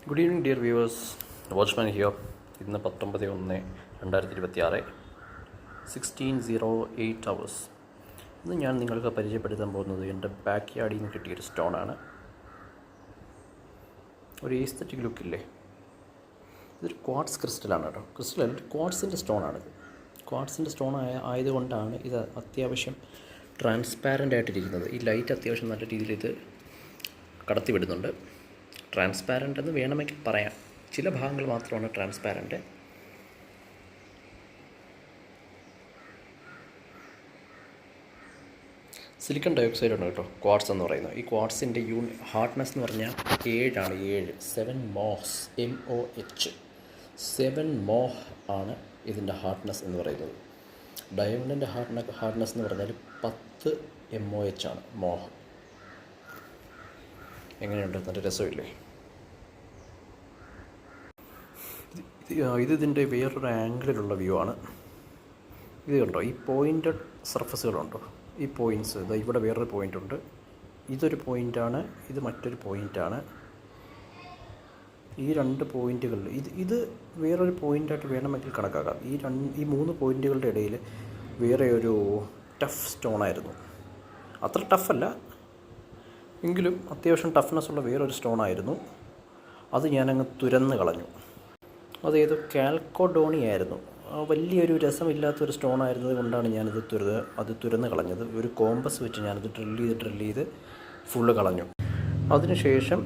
Good evening dear viewers, watchman here. ഇന്ന് 19/1/2026 16:08 hours. ഇന്ന് ഞാൻ നിങ്ങൾക്ക് പരിചയപ്പെടുത്താൻ പോകുന്നത് എൻ്റെ ബാക്ക് യാർഡിൽ നിന്ന് കിട്ടിയൊരു സ്റ്റോണാണ്. ഒരു ഈസ്തറ്റിക് ലുക്കില്ലേ. ഇതൊരു ക്വാർട്സ് ക്രിസ്റ്റലാണ് കേട്ടോ. ക്രിസ്റ്റലല്ല, ക്വാർട്സിൻ്റെ സ്റ്റോണാണിത്. ക്വാർട്സിൻ്റെ സ്റ്റോൺ ആയതുകൊണ്ടാണ് ഇത് അത്യാവശ്യം ട്രാൻസ്പാരൻ്റ് ആയിട്ടിരിക്കുന്നത്. ഈ ലൈറ്റ് അത്യാവശ്യം നല്ല രീതിയിൽ ഇത് കടത്തി വിടുന്നുണ്ട്. ട്രാൻസ്പാരൻ്റ് എന്ന് വേണമെങ്കിൽ പറയാം. ചില ഭാഗങ്ങൾ മാത്രമാണ് ട്രാൻസ്പാരൻ്റ്. സിലിക്കൺ ഡയോക്സൈഡ് ആണ് കേട്ടോ ക്വാർട്സ് എന്ന് പറയുന്നത്. ഈ ക്വാർട്സിൻ്റെ ഹാർഡ്നെസ് എന്ന് പറഞ്ഞാൽ 7 ആണ്. 7 മോഹ്സ്, MOH 7 മോഹ് ആണ് ഇതിൻ്റെ ഹാർഡ്നെസ് എന്ന് പറയുന്നത്. ഡയമണ്ടിൻ്റെ ഹാർഡ്നെസ് എന്ന് പറഞ്ഞാൽ 10 MOH ആണ്, മോഹ്. എങ്ങനെയുണ്ട്? നല്ല രസമില്ലേ? ഇതിൻ്റെ വേറൊരു ആംഗിളിലുള്ള വ്യൂ ആണ്. ഇത് കണ്ടോ, ഈ പോയിൻ്റഡ് സർഫസുകളുണ്ടോ, ഈ പോയിൻറ്റ്സ്. ഇതാ ഇവിടെ വേറൊരു പോയിൻ്റ് ഉണ്ട്. ഇതൊരു പോയിൻ്റാണ്, ഇത് മറ്റൊരു പോയിൻ്റാണ്. ഈ 2 പോയിൻറ്റുകളിൽ ഇത് വേറൊരു പോയിൻ്റായിട്ട് വേണമെങ്കിൽ കണക്കാക്കാം. ഈ 3 പോയിൻറ്റുകളുടെ ഇടയിൽ വേറെ ഒരു ടഫ് സ്റ്റോണായിരുന്നു. അത്ര ടഫല്ല എങ്കിലും അത്യാവശ്യം ടഫ്നെസ് ഉള്ള വേറൊരു സ്റ്റോണായിരുന്നു. അത് ഞാനങ്ങ് തുരന്ന് കളഞ്ഞു. അതേതോ കാൽക്കോഡോണി ആയിരുന്നു. വലിയൊരു രസമില്ലാത്തൊരു സ്റ്റോണായിരുന്നത് കൊണ്ടാണ് ഞാനത് തുരന്ന് കളഞ്ഞത്. ഒരു കോമ്പസ് വെച്ച് ഞാനത് ഡ്രിൽ ചെയ്ത് ഫുള്ള് കളഞ്ഞു. അതിനുശേഷം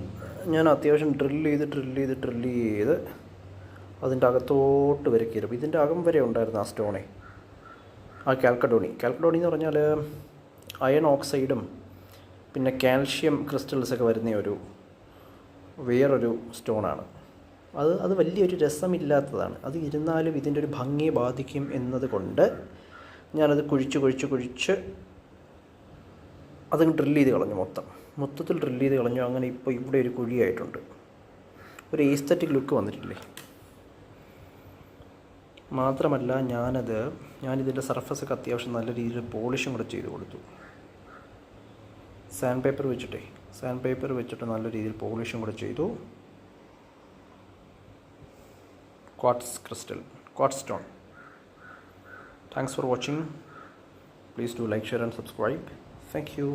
ഞാൻ അത്യാവശ്യം ഡ്രിൽ ചെയ്ത് അതിൻ്റെ അകത്തോട്ട് വരെ കയറും. ഇതിൻ്റെ അകം വരെ ഉണ്ടായിരുന്നു ആ സ്റ്റോണെ, ആ കാൽക്കഡോണി എന്ന് പറഞ്ഞാൽ അയൺ ഓക്സൈഡും പിന്നെ കാൽഷ്യം ക്രിസ്റ്റൽസൊക്കെ വരുന്ന വേറൊരു സ്റ്റോണാണ്. അത് വലിയൊരു രസമില്ലാത്തതാണ്. അത് ഇരുന്നാലും ഇതിൻ്റെ ഒരു ഭംഗിയെ ബാധിക്കും എന്നതുകൊണ്ട് ഞാനത് കുഴിച്ച് അതങ്ങ് ഡ്രിൽ ചെയ്ത് കളഞ്ഞു. മൊത്തത്തിൽ ഡ്രിൽ ചെയ്ത് കളഞ്ഞു. അങ്ങനെ ഇപ്പോൾ ഇവിടെ ഒരു കുഴിയായിട്ടുണ്ട്. ഒരു ഈസ്തറ്റിക് ലുക്ക് വന്നിട്ടില്ലേ. മാത്രമല്ല ഞാനിതിൻ്റെ സർഫസൊക്കെ അത്യാവശ്യം നല്ല രീതിയിൽ പോളിഷും കൂടെ ചെയ്ത് കൊടുത്തു. സാൻഡ് പേപ്പർ വെച്ചിട്ട് നല്ല രീതിയിൽ പോളിഷും കൂടെ ചെയ്തു. quartz stone. Thanks for watching. Please do like, share and subscribe. Thank you.